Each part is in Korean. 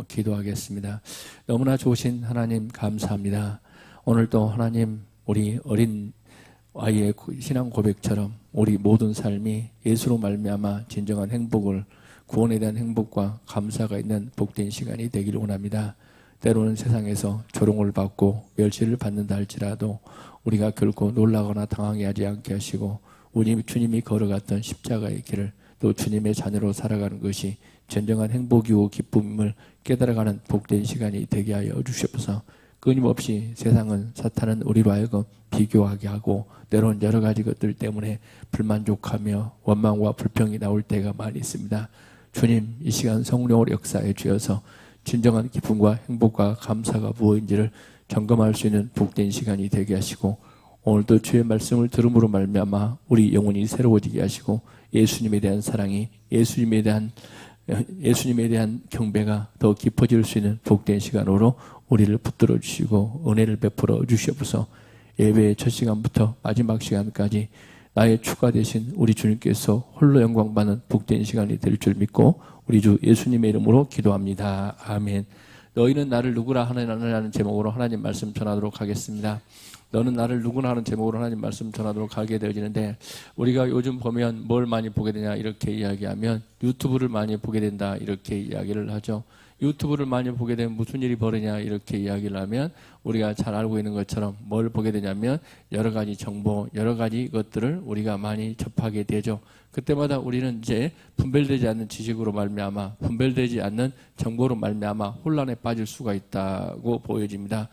기도하겠습니다. 너무나 좋으신 하나님 감사합니다. 오늘도 하나님 우리 어린 아이의 신앙 고백처럼 우리 모든 삶이 예수로 말미암아 진정한 행복을, 구원에 대한 행복과 감사가 있는 복된 시간이 되기를 원합니다. 때로는 세상에서 조롱을 받고 멸시를 받는다 할지라도 우리가 결코 놀라거나 당황하지 않게 하시고 주님이 걸어갔던 십자가의 길을 또 주님의 자녀로 살아가는 것이 진정한 행복이고 기쁨을 깨달아가는 복된 시간이 되게 하여 주시옵소서. 끊임없이 세상은, 사탄은 우리로 하여금 비교하게 하고 때로는 여러 가지 것들 때문에 불만족하며 원망과 불평이 나올 때가 많이 있습니다. 주님, 이 시간 성령으로 역사해 주셔서 진정한 기쁨과 행복과 감사가 무엇인지를 점검할 수 있는 복된 시간이 되게 하시고, 오늘도 주의 말씀을 들음으로 말미암아 우리 영혼이 새로워지게 하시고 예수님에 대한 사랑이, 예수님에 대한 경배가 더 깊어질 수 있는 복된 시간으로 우리를 붙들어 주시고 은혜를 베풀어 주시옵소서. 예배의 첫 시간부터 마지막 시간까지 나의 주가 되신 우리 주님께서 홀로 영광받는 복된 시간이 될 줄 믿고 우리 주 예수님의 이름으로 기도합니다. 아멘. 너희는 나를 누구라 하느냐는 제목으로 하나님 말씀 전하도록 하겠습니다. 너는 나를 누구나 하는 제목으로 하나님 말씀 전하도록 하게 되어지는데, 우리가 요즘 보면 뭘 많이 보게 되냐 이렇게 이야기하면 유튜브를 많이 보게 된다 이렇게 이야기를 하죠. 유튜브를 많이 보게 되면 무슨 일이 벌어지냐 이렇게 이야기를 하면 우리가 잘 알고 있는 것처럼 뭘 보게 되냐면 여러 가지 정보, 여러 가지 것들을 우리가 많이 접하게 되죠. 그때마다 우리는 이제 분별되지 않는 지식으로 말미암아, 분별되지 않는 정보로 말미암아 혼란에 빠질 수가 있다고 보여집니다.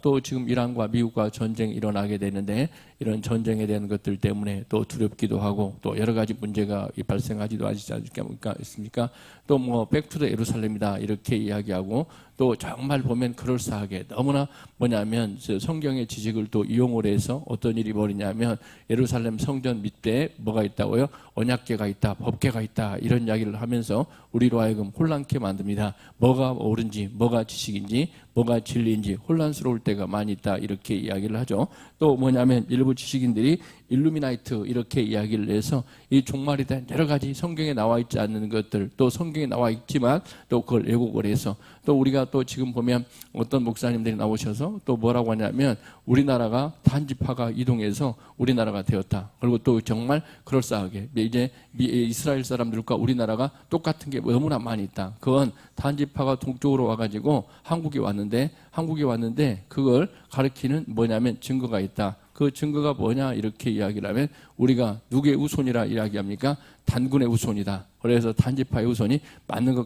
또 지금 이란과 미국과 전쟁이 일어나게 되는데 이런 전쟁에 대한 것들 때문에 또 두렵기도 하고 또 여러 가지 문제가 발생하지도 않습니까? 또 뭐 백투더 예루살렘이다 이렇게 이야기하고 또 정말 보면 그럴싸하게 너무나 뭐냐면 성경의 지식을 또 이용을 해서 어떤 일이 벌이냐면 예루살렘 성전 밑에 뭐가 있다고요? 언약궤가 있다, 법궤가 있다 이런 이야기를 하면서 우리로 하여금 혼란케 만듭니다. 뭐가 옳은지, 뭐가 지식인지, 뭐가 진리인지 혼란스러울 때가 많이 있다 이렇게 이야기를 하죠. 또 뭐냐면 일부 지식인들이 일루미나이트 이렇게 이야기를 해서 이 종말에 대한 여러 가지 성경에 나와 있지 않는 것들, 또 성경에 나와 있지만 또 그걸 왜곡을 해서 또 우리가 또 지금 보면 어떤 목사님들이 나오셔서 또 뭐라고 하냐면 우리나라가 단지파가 이동해서 우리나라가 되었다. 그리고 또 정말 그럴싸하게 이제 이스라엘 사람들과 우리나라가 똑같은 게 너무나 많이 있다. 그건 단지파가 동쪽으로 와가지고 한국에 왔는데 그걸 가리키는 뭐냐면 증거가 있다. 그 증거가 뭐냐 이렇게 이야기를 하면 우리가 누구의 후손이라 이야기합니까? 단군의 후손이다. 그래서 단지파의 후손이 맞는 것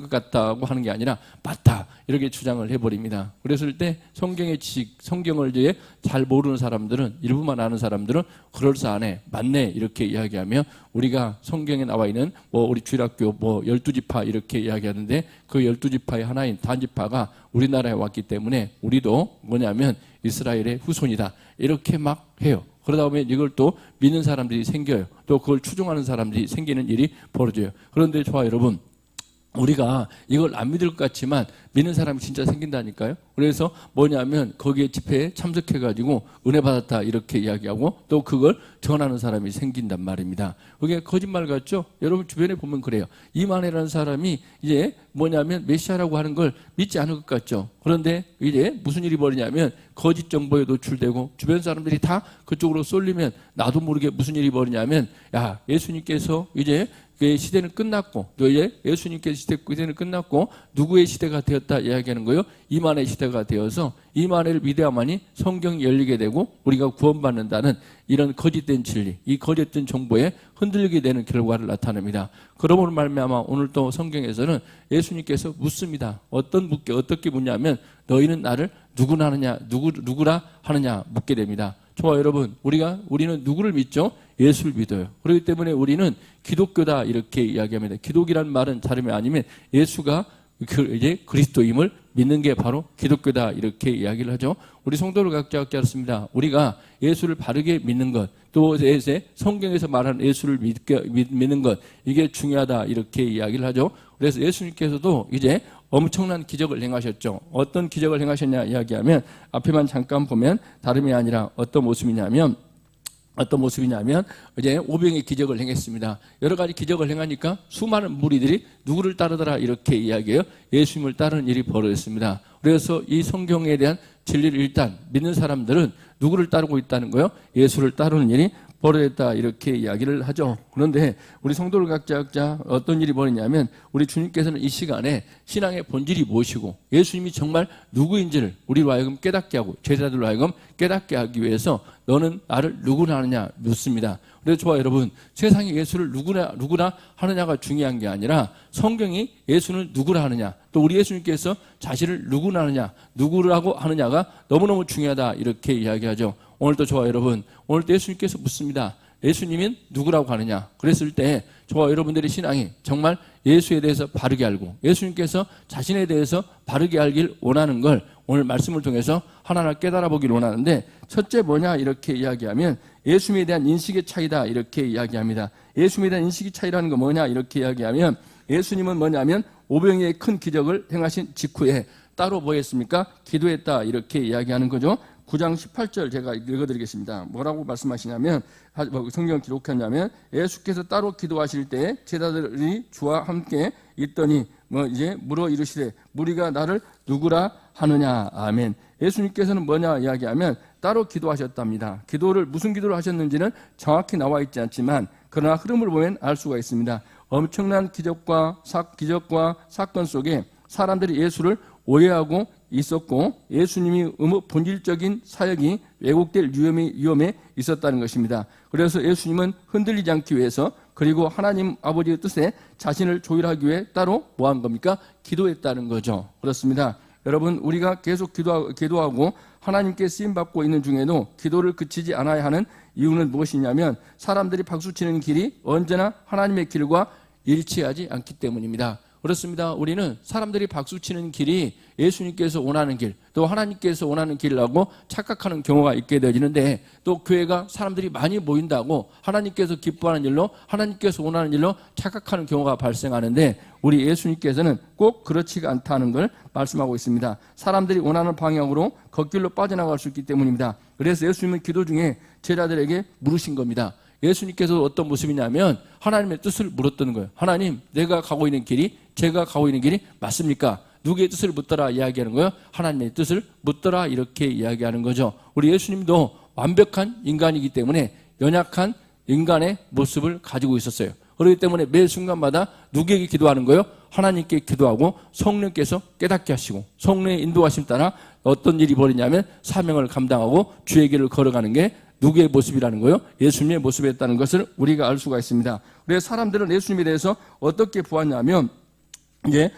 같다고 하는 게 아니라 맞다 이렇게 주장을 해버립니다. 그랬을 때 성경의 지식, 성경을 이제 잘 모르는 사람들은, 일부만 아는 사람들은 그럴싸하네, 맞네 이렇게 이야기하며 우리가 성경에 나와 있는 우리 주일학교 12지파 이렇게 이야기하는데 그 12지파의 하나인 단지파가 우리나라에 왔기 때문에 우리도 뭐냐면 이스라엘의 후손이다 이렇게 막 해요. 그러다 보면 이걸 또 믿는 사람들이 생겨요. 또 그걸 추종하는 사람들이 생기는 일이 벌어져요. 그런데 저와 여러분, 우리가 이걸 안 믿을 것 같지만 믿는 사람이 진짜 생긴다니까요. 그래서 뭐냐면 거기에 집회에 참석해가지고 은혜 받았다 이렇게 이야기하고 또 그걸 전하는 사람이 생긴단 말입니다. 그게 거짓말 같죠? 여러분 주변에 보면 그래요. 이만혜라는 사람이 이제 뭐냐면 메시아라고 하는 걸 믿지 않을 것 같죠. 그런데 이제 무슨 일이 벌이냐면 거짓 정보에 노출되고 주변 사람들이 다 그쪽으로 쏠리면 나도 모르게 무슨 일이 벌이냐면 야, 예수님께서 이제 그 시대는 끝났고 또 이제 예수님께서 시대는 끝났고 누구의 시대가 되었다 이야기하는 거예요. 이만의 시대가 되어서 이만혜를 믿어야만이 성경이 열리게 되고 우리가 구원받는다는 이런 거짓된 진리, 이 거짓된 정보에 흔들리게 되는 결과를 나타냅니다. 그러므로 말미암아 오늘 또 성경에서는 예수님께서 묻습니다. 어떻게 묻냐면 너희는 나를 누구라 하느냐 묻게 됩니다. 저와 여러분, 우리는 누구를 믿죠? 예수를 믿어요. 그렇기 때문에 우리는 기독교다 이렇게 이야기합니다. 기독이라는 말은 다름이 아니면 예수가 이제 그리스도임을 믿는 게 바로 기독교다 이렇게 이야기를 하죠. 우리 성도를 각자 알았습니다. 우리가 예수를 바르게 믿는 것, 또 성경에서 말하는 예수를 믿는 것, 이게 중요하다 이렇게 이야기를 하죠. 그래서 예수님께서도 이제 엄청난 기적을 행하셨죠. 어떤 기적을 행하셨냐 이야기하면 앞에만 잠깐 보면 다름이 아니라 어떤 모습이냐면 어떤 모습이냐면 이제 오병의 기적을 행했습니다. 여러 가지 기적을 행하니까 수많은 무리들이 누구를 따르더라 이렇게 이야기해요. 예수님을 따르는 일이 벌어졌습니다. 그래서 이 성경에 대한 진리를 일단 믿는 사람들은 누구를 따르고 있다는 거예요? 예수를 따르는 일이 벌어졌다 이렇게 이야기를 하죠. 그런데 우리 성도를 각자 어떤 일이 벌어졌냐면 우리 주님께서는 이 시간에 신앙의 본질이 무엇이고 예수님이 정말 누구인지를 우리로 하여금 깨닫게 하고 제자들로 하여금 깨닫게 하기 위해서 너는 나를 누구나 하느냐 묻습니다. 그래서 저와 여러분, 세상에 예수를 누구나 하느냐가 중요한 게 아니라 성경이 예수는 누구라 하느냐, 또 우리 예수님께서 자신을 누구나 하느냐, 누구라고 하느냐가 너무너무 중요하다 이렇게 이야기하죠. 오늘도 저와 여러분, 오늘도 예수님께서 묻습니다. 예수님은 누구라고 하느냐? 그랬을 때 저와 여러분들의 신앙이 정말 예수에 대해서 바르게 알고 예수님께서 자신에 대해서 바르게 알길 원하는 걸 오늘 말씀을 통해서 하나하나 깨달아 보길 원하는데, 첫째 뭐냐 이렇게 이야기하면 예수님에 대한 인식의 차이다 이렇게 이야기합니다. 예수님에 대한 인식의 차이라는 거 뭐냐 이렇게 이야기하면 예수님은 뭐냐면 오병이의 큰 기적을 행하신 직후에 따로 뭐 했습니까? 기도했다 이렇게 이야기하는 거죠. 9장 18절 제가 읽어드리겠습니다. 뭐라고 말씀하시냐면, 성경 기록했냐면 예수께서 따로 기도하실 때 제자들이 주와 함께 있더니 이제 물어 이르시되 무리가 나를 누구라 하느냐. 아멘. 예수님께서는 뭐냐 이야기하면 따로 기도하셨답니다. 기도를 무슨 기도를 하셨는지는 정확히 나와 있지 않지만 그러나 흐름을 보면 알 수가 있습니다. 엄청난 기적과 사건 속에 사람들이 예수를 오해하고 있었고 예수님이 본질적인 사역이 왜곡될 위험에 있었다는 것입니다. 그래서 예수님은 흔들리지 않기 위해서, 그리고 하나님 아버지의 뜻에 자신을 조율하기 위해 따로 뭐한 겁니까? 기도했다는 거죠. 그렇습니다. 여러분, 우리가 계속 기도하고 하나님께 쓰임받고 있는 중에도 기도를 그치지 않아야 하는 이유는 무엇이냐면 사람들이 박수치는 길이 언제나 하나님의 길과 일치하지 않기 때문입니다. 그렇습니다. 우리는 사람들이 박수치는 길이 예수님께서 원하는 길, 또 하나님께서 원하는 길이라고 착각하는 경우가 있게 되어지는데, 또 교회가 사람들이 많이 모인다고 하나님께서 기뻐하는 일로, 하나님께서 원하는 일로 착각하는 경우가 발생하는데, 우리 예수님께서는 꼭 그렇지가 않다는 걸 말씀하고 있습니다. 사람들이 원하는 방향으로 걷길로 빠져나갈 수 있기 때문입니다. 그래서 예수님은 기도 중에 제자들에게 물으신 겁니다. 예수님께서 어떤 모습이냐면 하나님의 뜻을 물었던 거예요. 하나님, 제가 가고 있는 길이 맞습니까? 누구의 뜻을 묻더라 이야기하는 거예요? 하나님의 뜻을 묻더라 이렇게 이야기하는 거죠. 우리 예수님도 완벽한 인간이기 때문에 연약한 인간의 모습을 가지고 있었어요. 그렇기 때문에 매 순간마다 누구에게 기도하는 거예요? 하나님께 기도하고 성령께서 깨닫게 하시고 성령의 인도하심 따라 어떤 일이 벌이냐면 사명을 감당하고 주의 길을 걸어가는 게 누구의 모습이라는 거예요? 예수님의 모습이었다는 것을 우리가 알 수가 있습니다. 그래서 사람들은 예수님에 대해서 어떻게 보았냐면, 이제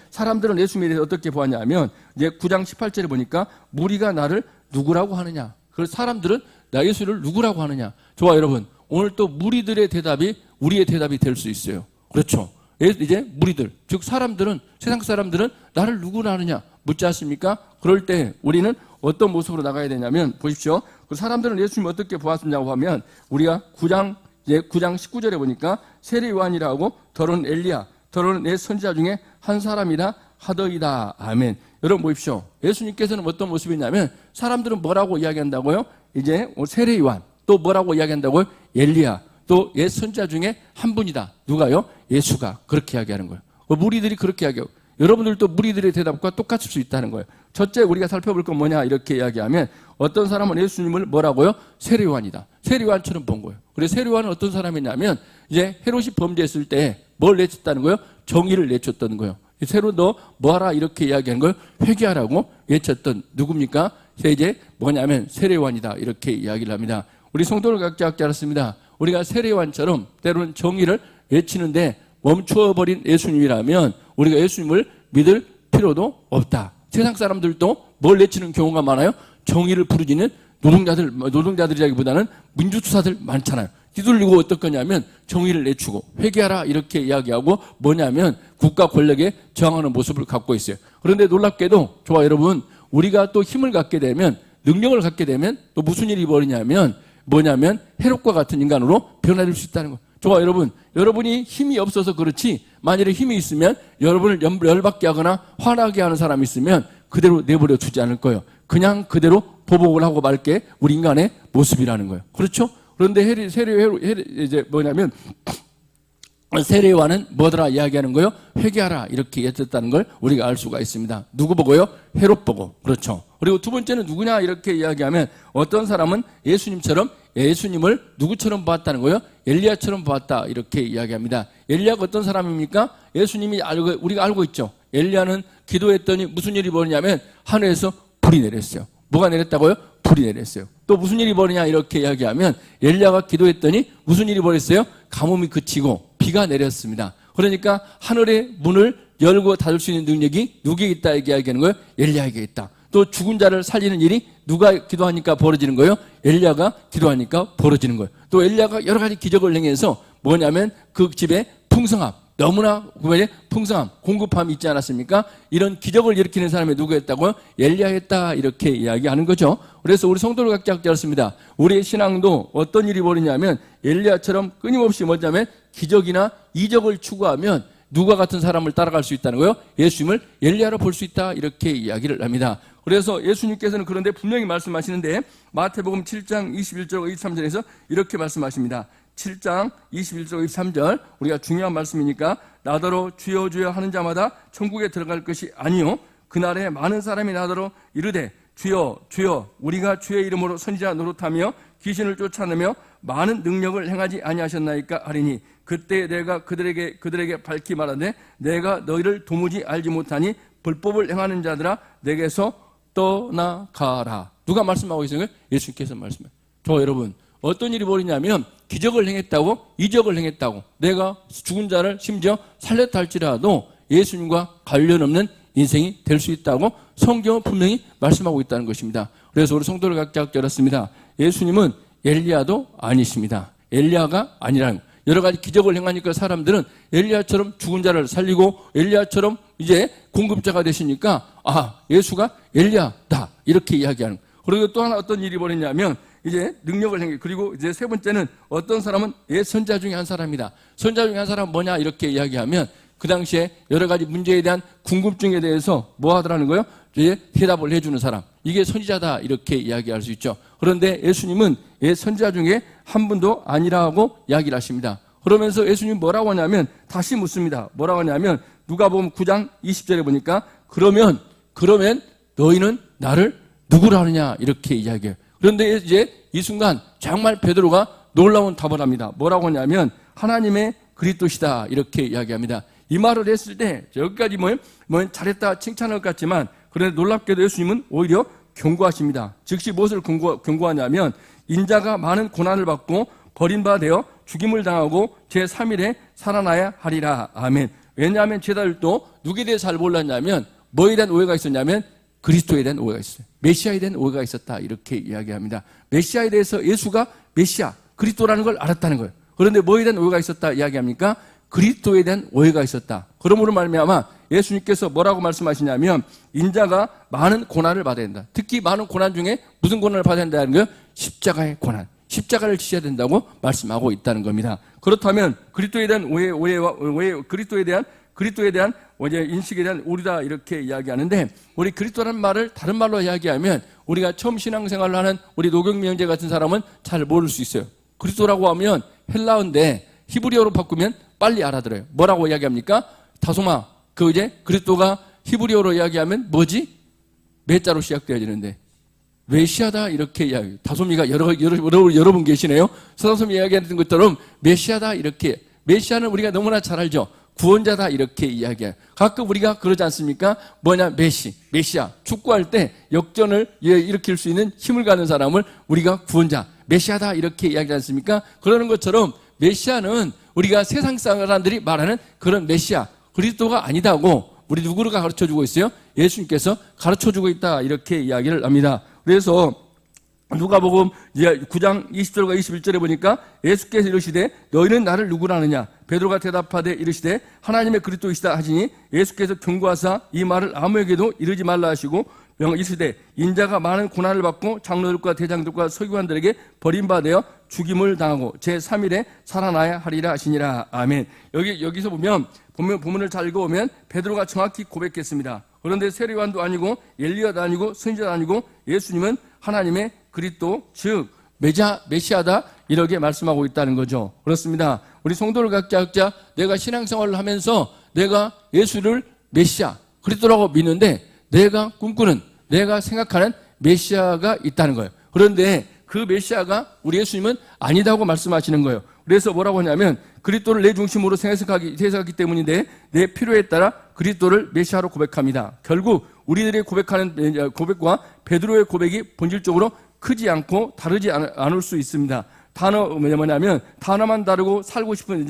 9장 18절에 보니까 무리가 나를 누구라고 하느냐. 그래서 사람들은 나 예수를 누구라고 하느냐. 좋아, 여러분. 오늘 또 무리들의 대답이 우리의 대답이 될 수 있어요. 그렇죠. 이제 무리들, 즉 사람들은, 세상 사람들은 나를 누구라 하느냐 묻지 않습니까? 그럴 때 우리는 어떤 모습으로 나가야 되냐면, 보십시오. 그 사람들은 예수님을 어떻게 보았느냐고 하면, 우리가 9장 19절에 보니까 세례 요한이라고 더러는 엘리야, 더러는 내 선지자 중에 한 사람이라 하더이다. 아멘. 여러분 보십시오. 예수님께서는 어떤 모습이냐면 사람들은 뭐라고 이야기한다고요? 이제 세례 요한, 또 뭐라고 이야기한다고요? 엘리야, 또 옛 선지자 중에 한 분이다. 누가요? 예수가 그렇게 이야기하는 거예요. 무리들이 그렇게 이야기하고, 여러분들도 무리들의 대답과 똑같을 수 있다는 거예요. 첫째 우리가 살펴볼 건 뭐냐 이렇게 이야기하면, 어떤 사람은 예수님을 뭐라고요? 세례 요한이다. 세례 요한처럼 본 거예요. 그래서 세례 요한은 어떤 사람이냐면 이제 헤롯이 범죄했을 때 뭘 내쳤다는 거예요? 정의를 내쳤던 거예요. 새로 너 뭐하라 이렇게 이야기하는 걸 회개하라고 외쳤던 누굽니까? 이제 뭐냐면 세례 요한이다 이렇게 이야기를 합니다. 우리 성도를 각자 알았습니다. 우리가 세례 요한처럼 때로는 정의를 외치는데 멈추어버린 예수님이라면 우리가 예수님을 믿을 필요도 없다. 세상 사람들도 뭘 내치는 경우가 많아요? 정의를 부르짖는 노동자들이라기보다는 민주투사들 많잖아요. 뒤돌리고 어떨 거냐면 정의를 내추고 회개하라 이렇게 이야기하고, 뭐냐면 국가 권력에 저항하는 모습을 갖고 있어요. 그런데 놀랍게도 좋아 여러분, 우리가 또 힘을 갖게 되면, 능력을 갖게 되면 또 무슨 일이 벌이냐면 뭐냐면 헤롯과 같은 인간으로 변화될 수 있다는 거예요. 좋아 여러분, 여러분이 힘이 없어서 그렇지 만일에 힘이 있으면 여러분을 열받게 하거나 화나게 하는 사람이 있으면 그대로 내버려 두지 않을 거예요. 그냥 그대로 보복을 하고 말게 우리 인간의 모습이라는 거예요. 그렇죠? 그런데 이제 뭐냐면 세례요한은 뭐더라 이야기하는 거요? 회개하라 이렇게 얘기했다는 걸 우리가 알 수가 있습니다. 누구 보고요? 헤롯 보고. 그렇죠. 그리고 두 번째는 누구냐 이렇게 이야기하면 어떤 사람은 예수님을 누구처럼 보았다는 거예요? 엘리야처럼 보았다 이렇게 이야기합니다. 엘리야가 어떤 사람입니까? 예수님이 우리가 알고 있죠. 엘리야는 기도했더니 무슨 일이 벌어지냐면 하늘에서 불이 내렸어요. 뭐가 내렸다고요? 불이 내렸어요. 또 무슨 일이 벌어지냐 이렇게 이야기하면 엘리야가 기도했더니 무슨 일이 벌어졌어요? 가뭄이 그치고 비가 내렸습니다. 그러니까 하늘의 문을 열고 닫을 수 있는 능력이 누구에게 있다 이야기하는 거예요? 엘리야에게 있다. 또 죽은 자를 살리는 일이 누가 기도하니까 벌어지는 거예요? 엘리야가 기도하니까 벌어지는 거예요. 또 엘리야가 여러 가지 기적을 행해서 뭐냐면 그 집에 풍성함, 너무나 풍성함, 공급함이 있지 않았습니까? 이런 기적을 일으키는 사람이 누구였다고요? 엘리야였다 이렇게 이야기하는 거죠. 그래서 우리 성도를 각자 알았습니다. 우리의 신앙도 어떤 일이 벌이냐면 엘리야처럼 끊임없이 뭐냐면 기적이나 이적을 추구하면 누가 같은 사람을 따라갈 수 있다는 거예요? 예수님을 엘리야로 볼 수 있다 이렇게 이야기를 합니다. 그래서 예수님께서는 그런데 분명히 말씀하시는데 마태복음 7장 21절 23절에서 이렇게 말씀하십니다. 7장 21절 23절 우리가 중요한 말씀이니까 나더러 주여 주여 하는 자마다 천국에 들어갈 것이 아니요 그날에 많은 사람이 나더러 이르되 주여 주여 우리가 주의 이름으로 선지자 노릇하며 귀신을 쫓아내며 많은 능력을 행하지 아니하셨나이까 하리니 그때 내가 그들에게 밝히 말하되 내가 너희를 도무지 알지 못하니 불법을 행하는 자들아 내게서 떠나가라. 누가 말씀하고 있어요? 예수님께서 말씀해요. 저 여러분 어떤 일이 벌이냐면 기적을 행했다고 이적을 행했다고 내가 죽은 자를 심지어 살렸다 할지라도 예수님과 관련 없는 인생이 될 수 있다고 성경은 분명히 말씀하고 있다는 것입니다. 그래서 우리 성도를 각자 열었습니다. 예수님은 엘리야도 아니십니다. 엘리야가 아니라는 거예요. 여러 가지 기적을 행하니까 사람들은 엘리야처럼 죽은 자를 살리고 엘리야처럼 이제 공급자가 되시니까 예수가 엘리야다 이렇게 이야기하는 거예요. 그리고 또 하나 어떤 일이 벌어지냐면 이제 능력을 행해. 그리고 이제 세 번째는 어떤 사람은 선지자 중에 한 사람이다. 선지자 중에 한 사람은 뭐냐 이렇게 이야기하면 그 당시에 여러 가지 문제에 대한 궁금증에 대해서 뭐 하더라는 거예요? 이제 대답을 해주는 사람. 이게 선지자다 이렇게 이야기할 수 있죠. 그런데 예수님은 선지자 중에 한 분도 아니라고 이야기를 하십니다. 그러면서 예수님 뭐라고 하냐면 다시 묻습니다. 뭐라고 하냐면 누가복음 9장 20절에 보니까 그러면 너희는 나를 누구라 하느냐 이렇게 이야기해요. 그런데 이제 이 순간 정말 베드로가 놀라운 답을 합니다. 뭐라고 하냐면 하나님의 그리스도시다 이렇게 이야기합니다. 이 말을 했을 때 여기까지 잘했다 칭찬할 것 같지만 그런데 놀랍게도 예수님은 오히려 경고하십니다. 즉시 무엇을 경고하냐면 인자가 많은 고난을 받고 버림받아 죽임을 당하고 제3일에 살아나야 하리라. 아멘. 왜냐하면 제자들도 누구에 대해 잘 몰랐냐면 뭐에 대한 오해가 있었냐면 그리스도에 대한 오해가 있어요. 메시아에 대한 오해가 있었다 이렇게 이야기합니다. 메시아에 대해서 예수가 메시아 그리스도라는 걸 알았다는 거예요. 그런데 뭐에 대한 오해가 있었다 이야기합니까? 그리스도에 대한 오해가 있었다. 그러므로 말미암아 예수님께서 뭐라고 말씀하시냐면 인자가 많은 고난을 받아야 된다. 특히 많은 고난 중에 무슨 고난을 받아야 된다는 거예요? 십자가의 고난. 십자가를 지셔야 된다고 말씀하고 있다는 겁니다. 그렇다면 그리스도에 대한 그리스도에 대한 인식에 대한 오류다 이렇게 이야기하는데 우리 그리스도라는 말을 다른 말로 이야기하면 우리가 처음 신앙생활을 하는 우리 노경미 형제 같은 사람은 잘 모를 수 있어요. 그리스도라고 하면 헬라어인데 히브리어로 바꾸면 빨리 알아들어요. 뭐라고 이야기합니까? 다소마 그리스도가 히브리어로 이야기하면 뭐지? 매자로 시작되어지는데 메시아다 이렇게 이야기해요. 다소미가 여러분 계시네요. 서다솜이 이야기하는 것처럼 메시아다 이렇게. 메시아는 우리가 너무나 잘 알죠. 구원자다 이렇게 이야기해요. 가끔 우리가 그러지 않습니까? 메시아 축구할 때 역전을 일으킬 수 있는 힘을 가는 사람을 우리가 구원자 메시아다 이렇게 이야기하지 않습니까? 그러는 것처럼 메시아는 우리가 세상 사람들이 말하는 그런 메시아 그리스도가 아니다고 우리 누구가 가르쳐주고 있어요? 예수님께서 가르쳐주고 있다 이렇게 이야기를 합니다. 그래서 누가복음 9장 20절과 21절에 보니까 예수께서 이르시되 너희는 나를 누구라 하느냐 베드로가 대답하되 이르시되 하나님의 그리스도이시다 하시니 예수께서 경고하사 이 말을 아무에게도 이르지 말라 하시고 이르시되 인자가 많은 고난을 받고 장로들과 대장들과 서기관들에게 버림받아 죽임을 당하고 제3일에 살아나야 하리라 하시니라. 아멘. 여기서 보면 본문을 잘 읽어보면 베드로가 정확히 고백했습니다. 그런데 세례요한도 아니고 엘리야도 아니고 선지자도 아니고 예수님은 하나님의 그리스도 즉 메시아다 이렇게 말씀하고 있다는 거죠. 그렇습니다. 우리 성도를 각자 내가 신앙생활을 하면서 내가 예수를 메시아, 그리스도라고 믿는데 내가 꿈꾸는, 내가 생각하는 메시아가 있다는 거예요. 그런데 그 메시아가 우리 예수님은 아니다고 말씀하시는 거예요. 그래서 뭐라고 하냐면 그리스도를 내 중심으로 생각하기 때문인데 내 필요에 따라 그리스도를 메시아로 고백합니다. 결국 우리들의 고백하는 고백과 베드로의 고백이 본질적으로 크지 않고 다르지 않을 수 있습니다. 뭐냐면 단어만 다르고 살고 싶은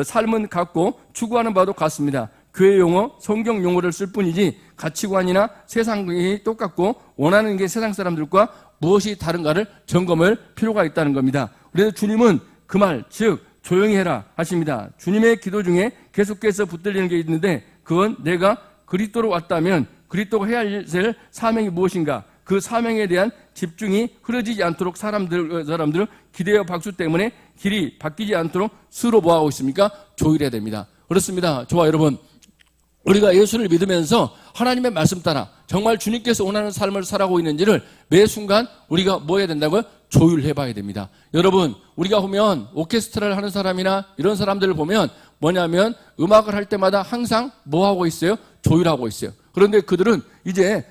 삶은 같고 추구하는 바도 같습니다. 교회 용어, 성경 용어를 쓸 뿐이지 가치관이나 세상이 똑같고 원하는 게 세상 사람들과 무엇이 다른가를 점검할 필요가 있다는 겁니다. 그래서 주님은 그 말, 즉 조용히 해라 하십니다. 주님의 기도 중에 계속해서 붙들리는 게 있는데 그건 내가 그리스도로 왔다면 그리스도가 해야 할 사명이 무엇인가, 그 사명에 대한 집중이 흐려지지 않도록 사람들 기대와 박수 때문에 길이 바뀌지 않도록 스스로 뭐하고 있습니까? 조율해야 됩니다. 그렇습니다. 저와 여러분, 우리가 예수를 믿으면서 하나님의 말씀 따라 정말 주님께서 원하는 삶을 살아가고 있는지를 매 순간 우리가 뭐 해야 된다고요? 조율해 봐야 됩니다. 여러분, 우리가 보면 오케스트라를 하는 사람이나 이런 사람들을 보면 뭐냐면 음악을 할 때마다 항상 뭐 하고 있어요? 조율하고 있어요. 그런데 그들은 이제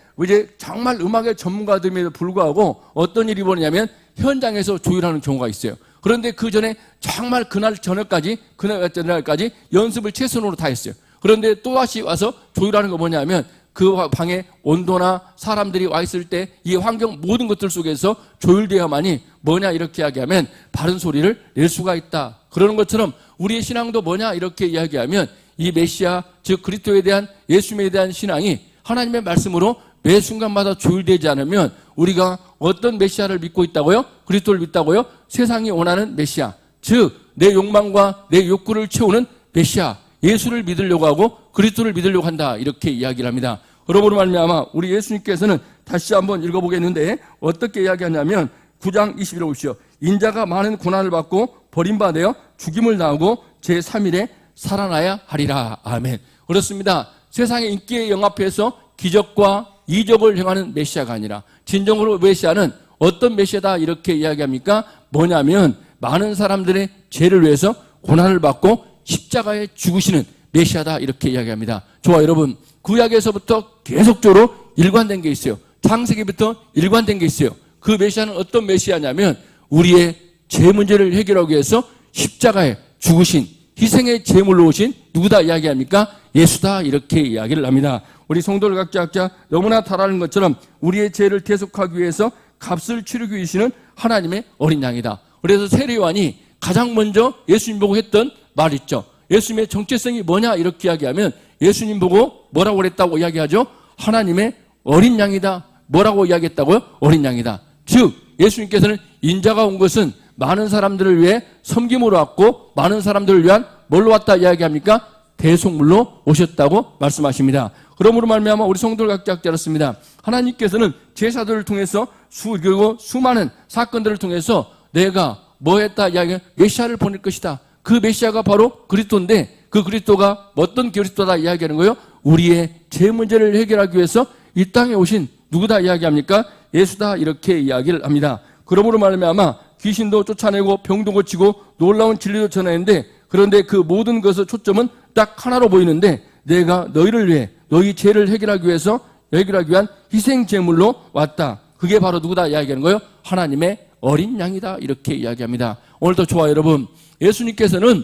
정말 음악의 전문가들임에도 불구하고 어떤 일이 벌어지냐면 현장에서 조율하는 경우가 있어요. 그런데 그 전에 정말 그날까지 연습을 최선으로 다 했어요. 그런데 또다시 와서 조율하는 거 뭐냐면 그 방의 온도나 사람들이 와 있을 때 이 환경 모든 것들 속에서 조율되어야만이 뭐냐 이렇게 이야기하면 바른 소리를 낼 수가 있다. 그러는 것처럼 우리의 신앙도 뭐냐 이렇게 이야기하면 이 메시아 즉 그리스도에 대한 예수님에 대한 신앙이 하나님의 말씀으로 매 순간마다 조율되지 않으면 우리가 어떤 메시아를 믿고 있다고요? 그리스도를 믿다고요? 세상이 원하는 메시아 즉 내 욕망과 내 욕구를 채우는 메시아 예수를 믿으려고 하고 그리스도를 믿으려고 한다 이렇게 이야기를 합니다. 그러므로 말미암아 우리 예수님께서는 다시 한번 읽어보겠는데 어떻게 이야기하냐면 9장 21절 보십시오. 인자가 많은 고난을 받고 버림받아 죽임을 당하고 제3일에 살아나야 하리라. 아멘. 그렇습니다. 세상의 인기에 영합해서 기적과 이적을 행하는 메시아가 아니라 진정으로 메시아는 어떤 메시아다 이렇게 이야기합니까? 뭐냐면 많은 사람들의 죄를 위해서 고난을 받고 십자가에 죽으시는 메시아다 이렇게 이야기합니다. 저와 여러분, 구약에서부터 계속적으로 일관된 게 있어요. 창세기부터 일관된 게 있어요. 그 메시아는 어떤 메시아냐면 우리의 죄 문제를 해결하기 위해서 십자가에 죽으신 희생의 제물로 오신 누구다 이야기합니까? 예수다 이렇게 이야기를 합니다. 우리 성도를 각자 너무나 잘 아는 것처럼 우리의 죄를 대속하기 위해서 값을 치르기 위해서는 하나님의 어린 양이다. 그래서 세례요한이 가장 먼저 예수님 보고 했던 말 있죠. 예수님의 정체성이 뭐냐 이렇게 이야기하면 예수님 보고 뭐라고 그랬다고 이야기하죠? 하나님의 어린 양이다. 뭐라고 이야기했다고요? 어린 양이다. 즉 예수님께서는 인자가 온 것은 많은 사람들을 위해 섬김으로 왔고 많은 사람들을 위한 뭘로 왔다 이야기합니까? 대속물로 오셨다고 말씀하십니다. 그러므로 말미암아 우리 성도를 각자 알았습니다. 하나님께서는 제사들을 통해서 그리고 수많은 사건들을 통해서 내가 뭐 했다 이야기 메시아를 보낼 것이다. 그 메시아가 바로 그리스도인데 그 그리스도가 어떤 그리스도다 이야기하는 거예요? 우리의 죄 문제를 해결하기 위해서 이 땅에 오신 누구다 이야기합니까? 예수다 이렇게 이야기를 합니다. 그러므로 말미암아 귀신도 쫓아내고 병도 고치고 놀라운 진리도 전하는데 그런데 그 모든 것의 초점은 딱 하나로 보이는데 내가 너희를 위해 너희 죄를 해결하기 위한 희생 제물로 왔다. 그게 바로 누구다 이야기하는 거예요? 하나님의 어린 양이다 이렇게 이야기합니다. 오늘도 저와 여러분 예수님께서는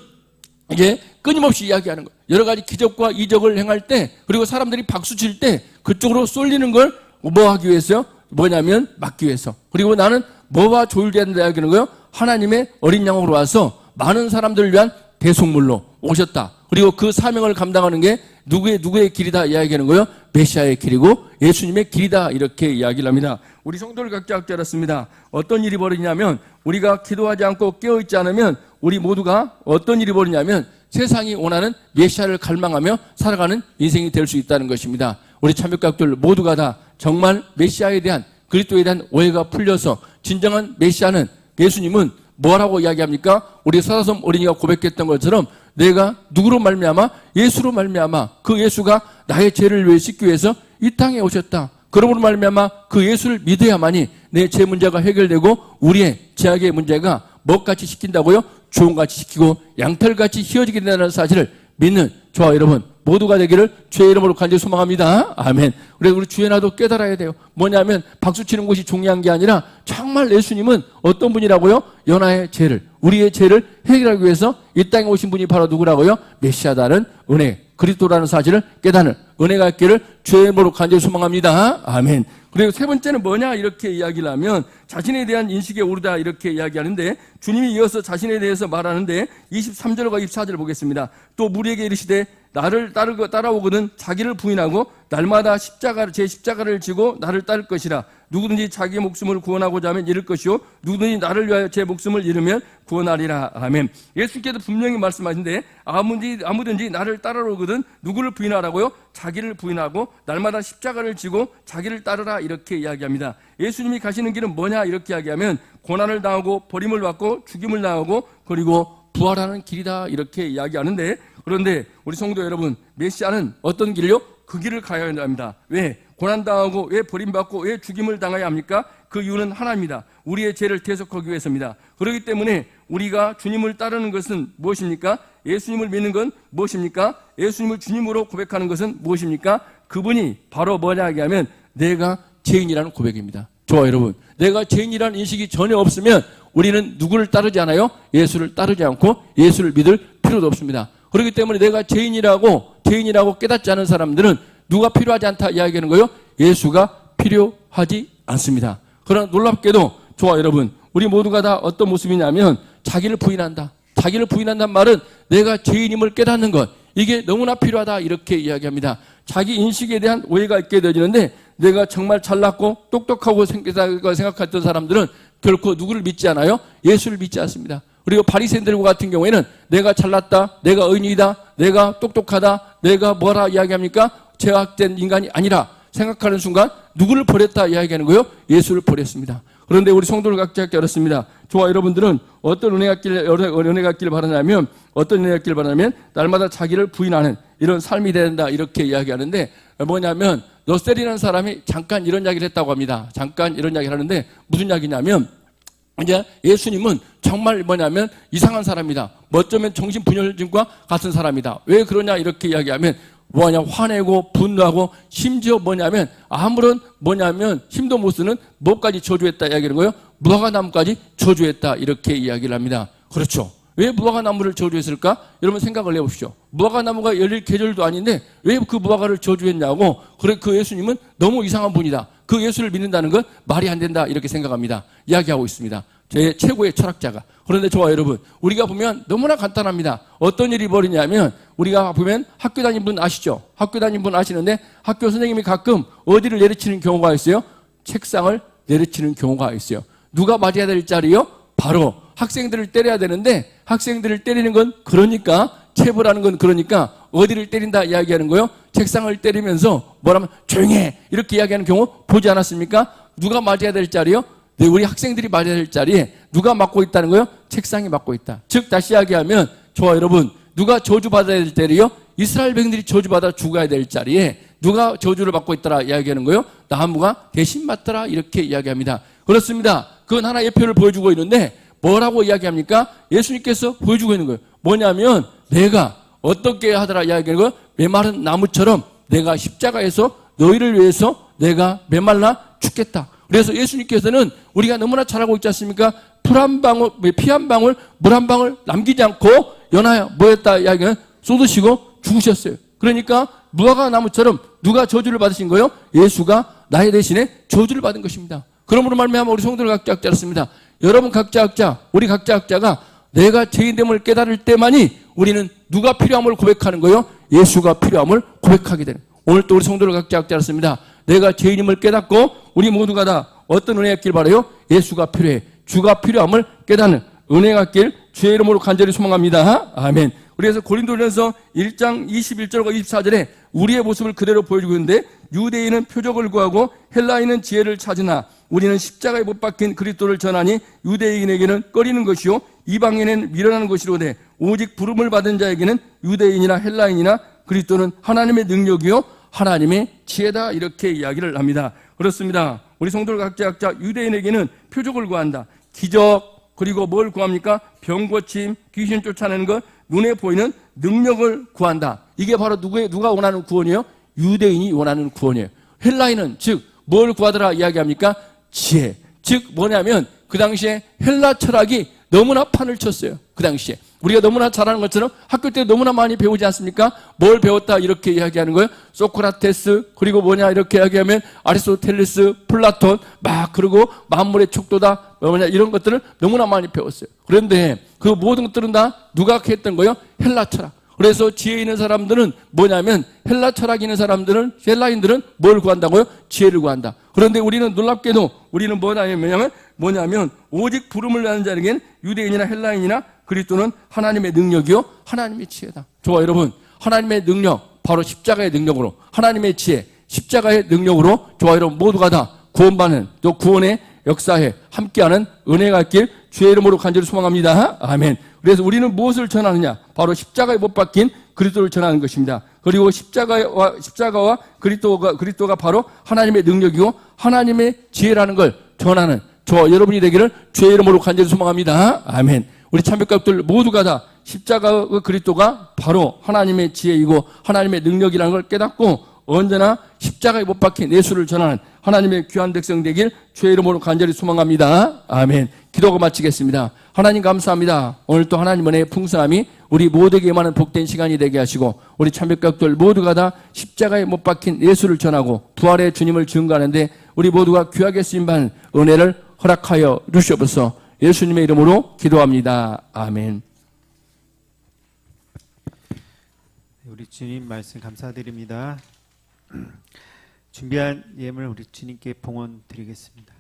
이제 끊임없이 이야기하는 거예요. 여러 가지 기적과 이적을 행할 때 그리고 사람들이 박수 칠 때 그쪽으로 쏠리는 걸 뭐 하기 위해서요? 뭐냐면 막기 위해서. 그리고 나는 뭐와 조율돼야 된다 이야기하는 거예요? 하나님의 어린 양으로 와서 많은 사람들을 위한 대속물로 오셨다. 그리고 그 사명을 감당하는 게 누구의 길이다 이야기하는 거예요? 메시아의 길이고 예수님의 길이다 이렇게 이야기를 합니다. 우리 성도를 각자 알았습니다. 어떤 일이 벌어지냐면 우리가 기도하지 않고 깨어있지 않으면 우리 모두가 어떤 일이 벌어지냐면 세상이 원하는 메시아를 갈망하며 살아가는 인생이 될 수 있다는 것입니다. 우리 참여각들 모두가 다 정말 메시아에 대한 그리스도에 대한 오해가 풀려서 진정한 메시아는 예수님은 뭐라고 이야기합니까? 우리 사라섬 어린이가 고백했던 것처럼 내가 누구로 말미암아? 예수로 말미암아 그 예수가 나의 죄를 위해 씻기 위해서 이 땅에 오셨다. 그러므로 말미암아 그 예수를 믿어야만이 내 죄 문제가 해결되고 우리의 죄악의 문제가 뭐같이 시킨다고요? 주홍같이 시키고 양털같이 휘어지게 된다는 사실을 믿는 저와 여러분 모두가 되기를 주의 이름으로 간절히 소망합니다. 아멘. 우리 주연아도 깨달아야 돼요. 뭐냐면 박수치는 것이 중요한 게 아니라 정말 예수님은 어떤 분이라고요? 연하의 죄를, 우리의 죄를 해결하기 위해서 이 땅에 오신 분이 바로 누구라고요? 메시아다는 은혜, 그리스도라는 사실을 깨닫는 은혜가 있기를 주의 이름으로 간절히 소망합니다. 아멘. 그리고 세 번째는 뭐냐 이렇게 이야기를 하면 자신에 대한 인식에 오르다 이렇게 이야기하는데 주님이 이어서 자신에 대해서 말하는데 23절과 24절 보겠습니다. 또 무리에게 이르시되 나를 따라오거든 자기를 부인하고 날마다 제 십자가를 지고 나를 따를 것이라. 누구든지 자기 목숨을 구원하고자 하면 잃을 것이요 누구든지 나를 위하여 제 목숨을 잃으면 구원하리라. 아멘. 예수께서 분명히 말씀하신데 아무든지 나를 따라오거든 누구를 부인하라고요? 자기를 부인하고 날마다 십자가를 지고 자기를 따르라 이렇게 이야기합니다. 예수님이 가시는 길은 뭐냐 이렇게 이야기하면 고난을 당하고 버림을 받고 죽임을 당하고 그리고 부활하는 길이다 이렇게 이야기하는데, 그런데 우리 성도 여러분, 메시아는 어떤 길요? 그 길을 가야 합니다. 왜? 고난당하고 왜 버림받고 왜 죽임을 당해야 합니까? 그 이유는 하나입니다. 우리의 죄를 대속하기 위해서입니다. 그렇기 때문에 우리가 주님을 따르는 것은 무엇입니까? 예수님을 믿는 건 무엇입니까? 예수님을 주님으로 고백하는 것은 무엇입니까? 그분이 바로 뭐냐 하면 내가 죄인이라는 고백입니다. 좋아요 여러분, 내가 죄인이라는 인식이 전혀 없으면 우리는 누구를 따르지 않아요? 예수를 따르지 않고 예수를 믿을 필요도 없습니다. 그렇기 때문에 내가 죄인이라고 깨닫지 않은 사람들은 누가 필요하지 않다 이야기하는 거예요? 예수가 필요하지 않습니다. 그러나 놀랍게도 좋아 여러분, 우리 모두가 다 어떤 모습이냐면 자기를 부인한다. 자기를 부인한다는 말은 내가 죄인임을 깨닫는 것, 이게 너무나 필요하다 이렇게 이야기합니다. 자기 인식에 대한 오해가 있게 되어지는데 내가 정말 잘났고 똑똑하고 생각했던 사람들은 결코 누구를 믿지 않아요? 예수를 믿지 않습니다. 그리고 바리새인들과 같은 경우에는 내가 잘났다, 내가 의인이다, 내가 똑똑하다, 내가 뭐라 이야기합니까? 죄악된 인간이 아니라 생각하는 순간 누구를 버렸다 이야기하는 거예요? 예수를 버렸습니다. 그런데 우리 성도를 각자 어렵습니다. 저와 여러분들은 어떤 은혜가 있기를 바라냐면 어떤 은혜가 있기를 바라냐면 날마다 자기를 부인하는 이런 삶이 된다 이렇게 이야기하는데, 뭐냐면 너셀이라는 사람이 잠깐 이런 이야기를 했다고 합니다. 잠깐 이런 이야기를 하는데 무슨 이야기냐면 이제 예수님은 정말 뭐냐면 이상한 사람이다. 어쩌면 정신분열증과 같은 사람이다. 왜 그러냐 이렇게 이야기하면 화내고 분노하고 심지어 아무런 힘도 못 쓰는 뭐까지 저주했다 이야기하는 거예요? 무화과나무까지 저주했다 이렇게 이야기를 합니다. 그렇죠. 왜 무화과나무를 저주했을까? 여러분 생각을 해보십시오. 무화과나무가 열릴 계절도 아닌데 왜 그 무화과를 저주했냐고. 그래, 그 예수님은 너무 이상한 분이다. 그 예수를 믿는다는 건 말이 안 된다 이렇게 생각합니다. 이야기하고 있습니다. 제 최고의 철학자가. 그런데 저와 여러분, 우리가 보면 너무나 간단합니다. 어떤 일이 벌이냐면 우리가 보면 학교 다닌 분 아시죠? 학교 다닌 분 아시는데 학교 선생님이 가끔 어디를 내리치는 경우가 있어요? 책상을 내리치는 경우가 있어요. 누가 맞아야 될 자리요? 바로 학생들을 때려야 되는데 학생들을 때리는 건 그러니까 체벌하는 건 그러니까 어디를 때린다 이야기하는 거예요? 책상을 때리면서 뭐라면 조용히 해 이렇게 이야기하는 경우 보지 않았습니까? 누가 맞아야 될 자리요? 네, 우리 학생들이 맞아야 될 자리에 누가 맡고 있다는 거예요? 책상이 맡고 있다. 즉 다시 이야기하면 저와 여러분, 누가 저주받아야 될 자리요? 이스라엘 백성들이 저주받아 죽어야 될 자리에 누가 저주를 받고 있더라 이야기하는 거예요? 나무가 대신 맡더라 이렇게 이야기합니다. 그렇습니다. 그건 하나의 표를 보여주고 있는데 뭐라고 이야기합니까? 예수님께서 보여주고 있는 거예요. 뭐냐면 내가 어떻게 하더라 이야기하는 거예요? 메마른 나무처럼 내가 십자가에서 너희를 위해서 내가 메말라 죽겠다. 그래서 예수님께서는 우리가 너무나 잘 알고 있지 않습니까? 피 한 방울, 물 한 방울 남기지 않고 연하여 뭐였다 이야기는 쏟으시고 죽으셨어요. 그러니까 무화과 나무처럼 누가 저주를 받으신 거예요? 예수가 나의 대신에 저주를 받은 것입니다. 그러므로 말미암아 우리 성도들 각자 각자였습니다. 여러분 각자 각자, 우리 각자 각자가 내가 죄인됨을 깨달을 때만이 우리는 누가 필요함을 고백하는 거예요? 예수가 필요함을 고백하게 되는. 오늘 또 우리 성도들 각자 각자였습니다. 내가 죄인임을 깨닫고 우리 모두가 다 어떤 은혜가 있길 바라요? 예수가 필요해. 주가 필요함을 깨닫는 은혜가 있길 주의 이름으로 간절히 소망합니다. 아멘. 그래서 고린도전서 1장 21절과 24절에 우리의 모습을 그대로 보여주고 있는데 유대인은 표적을 구하고 헬라인은 지혜를 찾으나 우리는 십자가에 못 박힌 그리스도를 전하니 유대인에게는 꺼리는 것이요 이방인에게는 미련한 것이로되 오직 부름을 받은 자에게는 유대인이나 헬라인이나 그리스도는 하나님의 능력이요 하나님의 지혜다 이렇게 이야기를 합니다. 그렇습니다. 우리 성도들 각자 유대인에게는 표적을 구한다. 기적, 그리고 뭘 구합니까? 병 고침, 귀신 쫓아내는 것, 눈에 보이는 능력을 구한다. 이게 바로 누가 원하는 구원이에요? 유대인이 원하는 구원이에요. 헬라인은 즉 뭘 구하더라 이야기합니까? 지혜. 즉 뭐냐면 그 당시에 헬라 철학이 너무나 판을 쳤어요. 그 당시에 우리가 너무나 잘 아는 것처럼 학교 때 너무나 많이 배우지 않습니까? 뭘 배웠다 이렇게 이야기하는 거예요. 소크라테스 그리고 뭐냐 이렇게 이야기하면 아리스토텔레스, 플라톤 막 그리고 만물의 척도다 뭐냐 이런 것들을 너무나 많이 배웠어요. 그런데 그 모든 것들은 다 누가 했던 거예요? 헬라 철학. 그래서 지혜 있는 사람들은 뭐냐면 헬라 철학 있는 사람들은 헬라인들은 뭘 구한다고요? 지혜를 구한다. 그런데 우리는 놀랍게도 우리는 뭐냐면 오직 부름을 받는 자에겐 유대인이나 헬라인이나 그리스도는 하나님의 능력이요 하나님의 지혜다. 좋아 여러분 하나님의 능력 바로 십자가의 능력으로 하나님의 지혜 십자가의 능력으로 좋아 여러분 모두가 다 구원받는 또 구원의 역사에 함께하는 은혜가 있길 주의 이름으로 간절히 소망합니다. 아멘. 그래서 우리는 무엇을 전하느냐? 바로 십자가에 못 박힌 그리스도를 전하는 것입니다. 그리고 십자가와 그리스도가 바로 하나님의 능력이고 하나님의 지혜라는 걸 전하는 저와 여러분이 되기를 주의 이름으로 간절히 소망합니다. 아멘. 우리 참배가족들 모두가 다 십자가와 그리스도가 바로 하나님의 지혜이고 하나님의 능력이라는 걸 깨닫고 언제나 십자가에 못 박힌 예수를 전하는 하나님의 귀한 백성 되길 주의 이름으로 간절히 소망합니다. 아멘. 기도가 마치겠습니다. 하나님 감사합니다. 오늘 또 하나님 은혜의 풍성함이 우리 모두에게 임하는 복된 시간이 되게 하시고 우리 참배가족들 모두가 다 십자가에 못 박힌 예수를 전하고 부활의 주님을 증거하는데 우리 모두가 귀하게 쓰임받는 은혜를 허락하여 주시옵소서. 예수님의 이름으로 기도합니다. 아멘. 우리 주님 말씀 감사드립니다. 준비한 예물 우리 주님께 봉헌 드리겠습니다.